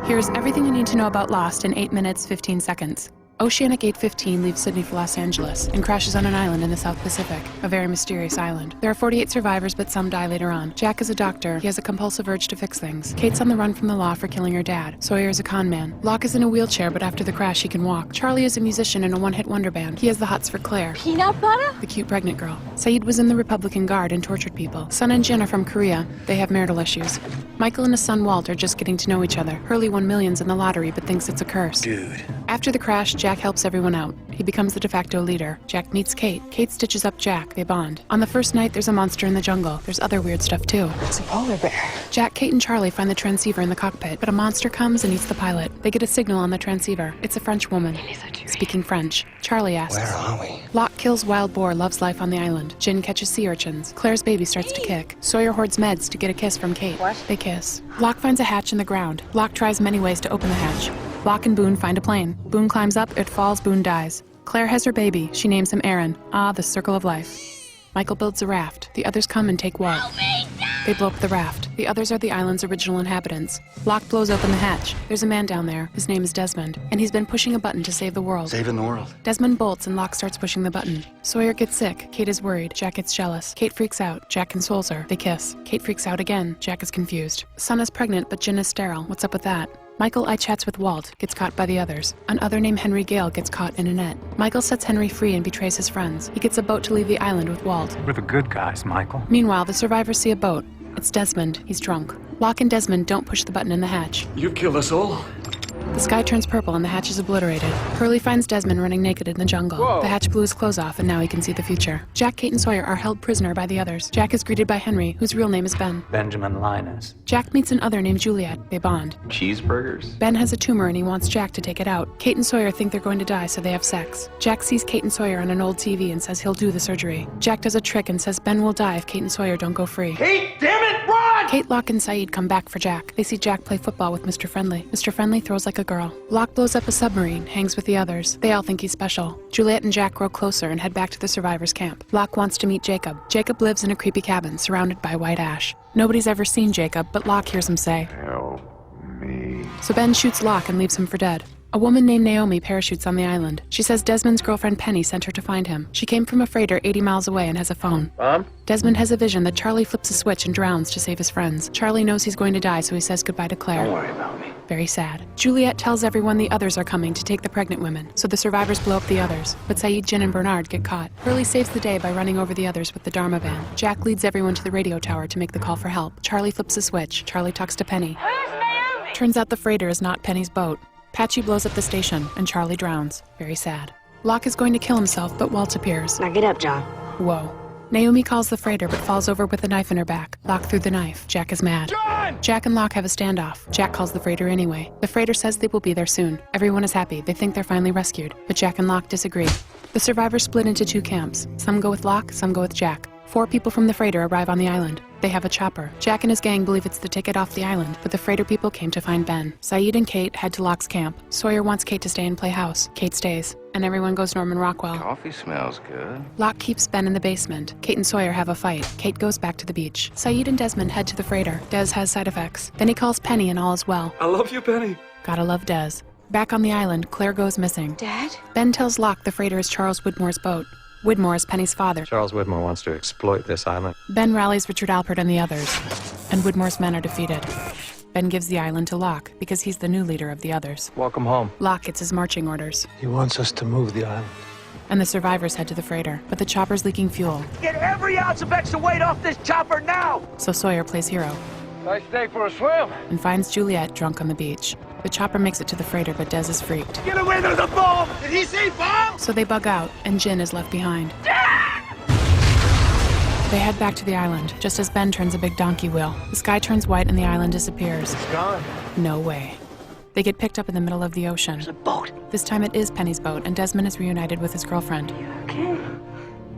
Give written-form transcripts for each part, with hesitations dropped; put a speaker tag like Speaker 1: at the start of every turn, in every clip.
Speaker 1: Here's everything you need to know about Lost in 8 minutes, 15 seconds. Oceanic 815 leaves Sydney for Los Angeles and crashes on an island in the South Pacific, a very mysterious island. There are 48 survivors, but some die later on. Jack is a doctor. He has a compulsive urge to fix things. Kate's on the run from the law for killing her dad. Sawyer is a con man. Locke is in a wheelchair, but after the crash, he can walk. Charlie is a musician in a one-hit wonder band. He has the hots for Claire,
Speaker 2: Peanut butter?
Speaker 1: the cute pregnant girl. Saeed was in the Republican Guard and tortured people. Sun and Jin are from Korea. They have marital issues. Michael and his son Walt are just getting to know each other. Hurley won millions in the lottery, but thinks it's a curse.
Speaker 3: Dude.
Speaker 1: After the crash, Jack helps everyone out. He becomes the de facto leader. Jack meets Kate. Kate stitches up Jack. They bond. On the first night, there's a monster in the jungle. There's other weird stuff, too.
Speaker 2: It's a polar bear.
Speaker 1: Jack, Kate, and Charlie find the transceiver in the cockpit, but a monster comes and eats the pilot. They get a signal on the transceiver. It's a French woman, speaking French. Charlie asks,
Speaker 3: Where are we?
Speaker 1: Locke kills wild boar, loves life on the island. Jin catches sea urchins. Claire's baby starts to kick. Sawyer hoards meds to get a kiss from Kate.
Speaker 2: What?
Speaker 1: They kiss. Locke finds a hatch in the ground. Locke tries many ways to open the hatch. Locke and Boone find a plane. Boone climbs up, it falls, Boone dies. Claire has her baby. She names him Aaron. Ah, the circle of life. Michael builds a raft. The others come and take Walt. They blow up the raft. The others are the island's original inhabitants. Locke blows open the hatch. There's a man down there. His name is Desmond, and he's been pushing a button to save the world.
Speaker 3: Saving the world.
Speaker 1: Desmond bolts and Locke starts pushing the button. Sawyer gets sick. Kate is worried. Jack gets jealous. Kate freaks out. Jack consoles her. They kiss. Kate freaks out again. Jack is confused. Sun is pregnant, but Jin is sterile. What's up with that? Michael eye-chats with Walt, gets caught by the others. An other named Henry Gale gets caught in a net. Michael sets Henry free and betrays his friends. He gets a boat to leave the island with Walt.
Speaker 4: We're the good guys, Michael.
Speaker 1: Meanwhile, the survivors see a boat. It's Desmond. He's drunk. Locke and Desmond don't push the button in the hatch.
Speaker 3: You've killed us all.
Speaker 1: The sky turns purple and the hatch is obliterated. Hurley finds Desmond running naked in the jungle.
Speaker 3: Whoa.
Speaker 1: The hatch blew his clothes off and now he can see the future. Jack, Kate, and Sawyer are held prisoner by the others. Jack is greeted by Henry, whose real name is Ben.
Speaker 4: Benjamin Linus.
Speaker 1: Jack meets an other named Juliet. They bond.
Speaker 3: Cheeseburgers?
Speaker 1: Ben has a tumor and he wants Jack to take it out. Kate and Sawyer think they're going to die, so they have sex. Jack sees Kate and Sawyer on an old TV and says he'll do the surgery. Jack does a trick and says Ben will die if Kate and Sawyer don't go free.
Speaker 3: Kate, damn it, run!
Speaker 1: Kate, Locke, and Saeed come back for Jack. They see Jack play football with Mr. Friendly. Mr. Friendly throws like a girl. Locke blows up a submarine, hangs with the others. They all think he's special. Juliet and Jack grow closer and head back to the survivors' camp. Locke wants to meet Jacob. Jacob lives in a creepy cabin surrounded by white ash. Nobody's ever seen Jacob, but Locke hears him say,
Speaker 4: Help me.
Speaker 1: so Ben shoots Locke and leaves him for dead. A woman named Naomi parachutes on the island. She says Desmond's girlfriend Penny sent her to find him. She came from a freighter 80 miles away and has a phone.
Speaker 3: Mom?
Speaker 1: Desmond has a vision that Charlie flips a switch and drowns to save his friends. Charlie knows he's going to die, so he says goodbye to Claire.
Speaker 3: Don't worry about me.
Speaker 1: Very sad. Juliet tells everyone the others are coming to take the pregnant women, so the survivors blow up the others. But Saeed, Jin, and Bernard get caught. Hurley saves the day by running over the others with the Dharma van. Jack leads everyone to the radio tower to make the call for help. Charlie flips a switch. Charlie talks to Penny.
Speaker 2: Who's Naomi?
Speaker 1: Turns out the freighter is not Penny's boat. Patchy blows up the station, and Charlie drowns. Very sad. Locke is going to kill himself, but Walt appears.
Speaker 2: Now get up, John.
Speaker 1: Whoa. Naomi calls the freighter but falls over with a knife in her back. Locke threw the knife. Jack is mad.
Speaker 3: John!
Speaker 1: Jack and Locke have a standoff. Jack calls the freighter anyway. The freighter says they will be there soon. Everyone is happy. They think they're finally rescued. But Jack and Locke disagree. The survivors split into two camps. Some go with Locke, some go with Jack. 4 people from the freighter arrive on the island. They have a chopper. Jack and his gang believe it's the ticket off the island, but the freighter people came to find Ben. Saeed and Kate head to Locke's camp. Sawyer wants Kate to stay and play house. Kate stays. And everyone goes Norman Rockwell.
Speaker 3: Coffee smells good.
Speaker 1: Locke keeps Ben in the basement. Kate and Sawyer have a fight. Kate goes back to the beach. Saeed and Desmond head to the freighter. Des has side effects. Then he calls Penny and all is well.
Speaker 3: I love you, Penny.
Speaker 1: Gotta love Des. Back on the island, Claire goes missing.
Speaker 2: Dad?
Speaker 1: Ben tells Locke the freighter is Charles Widmore's boat. Widmore is Penny's father.
Speaker 4: Charles Widmore wants to exploit this island.
Speaker 1: Ben rallies Richard Alpert and the others, and Widmore's men are defeated. Ben gives the island to Locke because he's the new leader of the others.
Speaker 4: Welcome home.
Speaker 1: Locke gets his marching orders,
Speaker 5: He wants us to move the island.
Speaker 1: and the survivors head to the freighter, but the chopper's leaking fuel,
Speaker 6: Get every ounce of extra weight off this chopper now!
Speaker 1: so Sawyer plays hero
Speaker 6: Nice day for a swim.
Speaker 1: and finds Juliet drunk on the beach. The chopper makes it to the freighter, but Des is freaked.
Speaker 6: Get away, there's a bomb! Did he say bomb?
Speaker 1: So they bug out, and Jin is left behind. They head back to the island, just as Ben turns a big donkey wheel. The sky turns white and the island disappears.
Speaker 3: It's gone.
Speaker 1: No way. They get picked up in the middle of the ocean.
Speaker 2: There's a boat.
Speaker 1: This time it is Penny's boat, and Desmond is reunited with his girlfriend.
Speaker 2: Okay.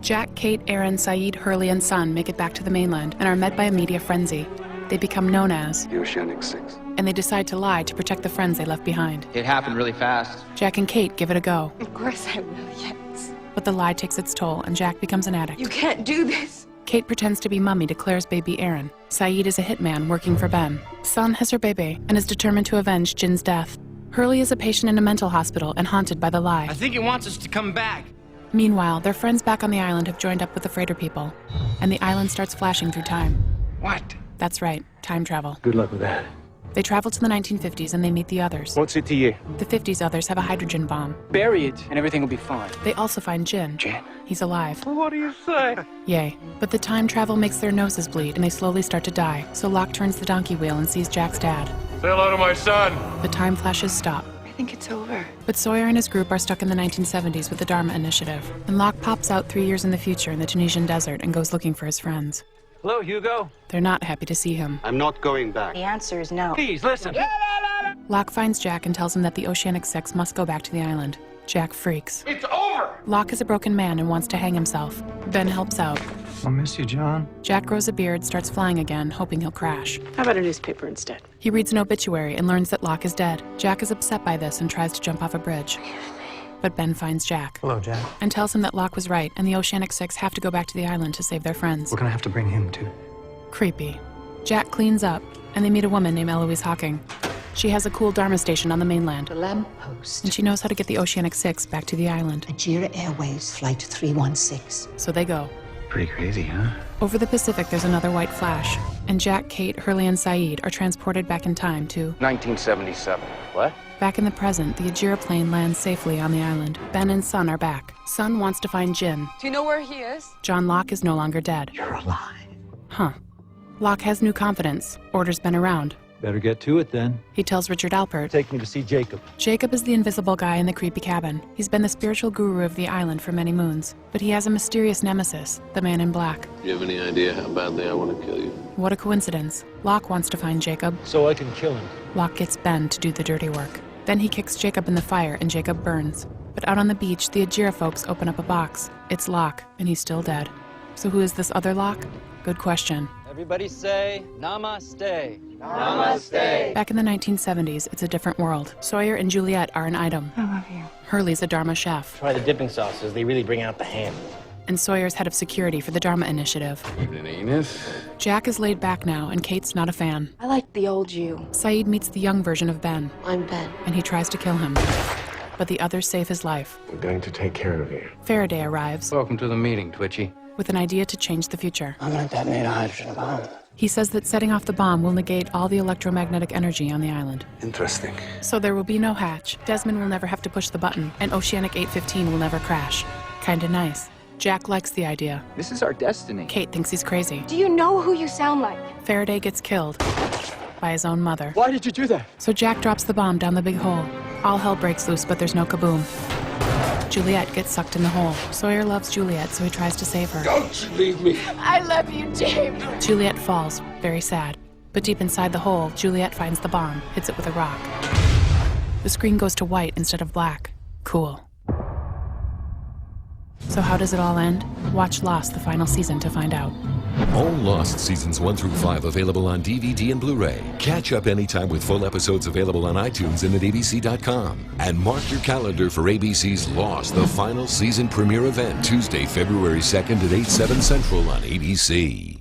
Speaker 1: Jack, Kate, Aaron, Saeed, Hurley, and Sun make it back to the mainland and are met by a media frenzy. They become known as,
Speaker 3: The Oceanic 6.
Speaker 1: and they decide to lie to protect the friends they left behind.
Speaker 7: It happened really fast.
Speaker 1: Jack and Kate give it a go,
Speaker 2: Of course I will, yes.
Speaker 1: but the lie takes its toll, and Jack becomes an addict.
Speaker 2: You can't do this.
Speaker 1: Kate pretends to be Mummy to Claire's baby Aaron. Saeed is a hitman working for Ben. Sun has her baby and is determined to avenge Jin's death. Hurley is a patient in a mental hospital and haunted by the lie.
Speaker 7: I think it wants us to come back.
Speaker 1: Meanwhile, their friends back on the island have joined up with the freighter people, and the island starts flashing through time.
Speaker 3: What?
Speaker 1: That's right, time travel.
Speaker 5: Good luck with that.
Speaker 1: They travel to the 1950s and they meet the others.
Speaker 6: What's it to you?
Speaker 1: The 50s others have a hydrogen bomb.
Speaker 7: Bury it, and everything will be fine.
Speaker 1: They also find Jin.
Speaker 3: Jin?
Speaker 1: He's alive.
Speaker 6: What do you say?
Speaker 1: Yay. But the time travel makes their noses bleed and they slowly start to die, so Locke turns the donkey wheel and sees Jack's dad.
Speaker 3: Say hello to my son.
Speaker 1: The time flashes stop.
Speaker 2: I think it's over.
Speaker 1: But Sawyer and his group are stuck in the 1970s with the Dharma Initiative, and Locke pops out 3 years in the future in the Tunisian desert and goes looking for his friends.
Speaker 7: Hello, Hugo.
Speaker 1: They're not happy to see him.
Speaker 8: I'm not going back.
Speaker 2: The answer is no.
Speaker 7: Please, listen.
Speaker 1: Locke finds Jack and tells him that the Oceanic Six must go back to the island. Jack freaks.
Speaker 3: It's over.
Speaker 1: Locke is a broken man and wants to hang himself. Ben helps out.
Speaker 4: I'll miss you, John.
Speaker 1: Jack grows a beard, starts flying again, hoping he'll crash.
Speaker 2: How about a newspaper instead?
Speaker 1: He reads an obituary and learns that Locke is dead. Jack is upset by this and tries to jump off a bridge. But Ben finds Jack
Speaker 4: Hello, Jack.
Speaker 1: and tells him that Locke was right and the Oceanic Six have to go back to the island to save their friends.
Speaker 4: We're gonna have to bring him too.
Speaker 1: Creepy. Jack cleans up and they meet a woman named Eloise Hawking. She has a cool Dharma station on the mainland,
Speaker 9: The lamppost.
Speaker 1: and she knows how to get the Oceanic Six back to the island.
Speaker 9: Nigeria Airways Flight 316.
Speaker 1: So they go.
Speaker 3: Pretty crazy, huh?
Speaker 1: Over the Pacific, there's another white flash, and Jack, Kate, Hurley, and Saeed are transported back in time to...
Speaker 3: 1977. What?
Speaker 1: Back in the present, the Ajira plane lands safely on the island. Ben and Sun are back. Sun wants to find Jin.
Speaker 2: Do you know where he is?
Speaker 1: John Locke is no longer dead.
Speaker 9: You're alive.
Speaker 1: Huh. Locke has new confidence. Orders Ben around.
Speaker 5: Better get to it then.
Speaker 1: He tells Richard Alpert.
Speaker 5: Take me to see Jacob.
Speaker 1: Jacob is the invisible guy in the creepy cabin. He's been the spiritual guru of the island for many moons. But he has a mysterious nemesis, the man in black.
Speaker 10: Do you have any idea how badly I want to kill you?
Speaker 1: What a coincidence. Locke wants to find Jacob.
Speaker 5: So I can kill him.
Speaker 1: Locke gets Ben to do the dirty work. Then he kicks Jacob in the fire and Jacob burns. But out on the beach, the Ajira folks open up a box. It's Locke, and he's still dead. So who is this other Locke? Good question.
Speaker 7: Everybody say namaste.
Speaker 1: Back in the 1970s, it's a different world. Sawyer and Juliet are an item.
Speaker 2: I love you.
Speaker 1: Hurley's a Dharma chef.
Speaker 7: Try the dipping sauces. They really bring out the ham.
Speaker 1: And Sawyer's head of security for the Dharma Initiative.
Speaker 3: Evening, Enos.
Speaker 1: Jack is laid back now, and Kate's not a fan.
Speaker 2: I like the old you.
Speaker 1: Saeed meets the young version of Ben,
Speaker 9: I'm Ben.
Speaker 1: and he tries to kill him. But the others save his life.
Speaker 3: We're going to take care of you.
Speaker 1: Faraday arrives
Speaker 3: Welcome to the meeting, Twitchy.
Speaker 1: with an idea to change the future.
Speaker 7: I'm gonna detonate a hydrogen bomb.
Speaker 1: He says that setting off the bomb will negate all the electromagnetic energy on the island.
Speaker 3: Interesting.
Speaker 1: So there will be no hatch, Desmond will never have to push the button, and Oceanic 815 will never crash. Kinda nice. Jack likes the idea.
Speaker 7: This is our destiny.
Speaker 1: Kate thinks he's crazy.
Speaker 2: Do you know who you sound like?
Speaker 1: Faraday gets killed by his own mother.
Speaker 7: Why did you do that?
Speaker 1: So Jack drops the bomb down the big hole. All hell breaks loose, but there's no kaboom. Juliet gets sucked in the hole. Sawyer loves Juliet, so he tries to save her.
Speaker 3: Don't leave me.
Speaker 2: I love you, James.
Speaker 1: Juliet falls, very sad. But deep inside the hole, Juliet finds the bomb, hits it with a rock. The screen goes to white instead of black. Cool. So how does it all end? Watch Lost, the final season, to find out.
Speaker 11: All Lost seasons 1 through 5 available on DVD and Blu-ray. Catch up anytime with full episodes available on iTunes and at abc.com. And mark your calendar for ABC's Lost, the final season premiere event, Tuesday, February 2nd at 8/7 Central on ABC.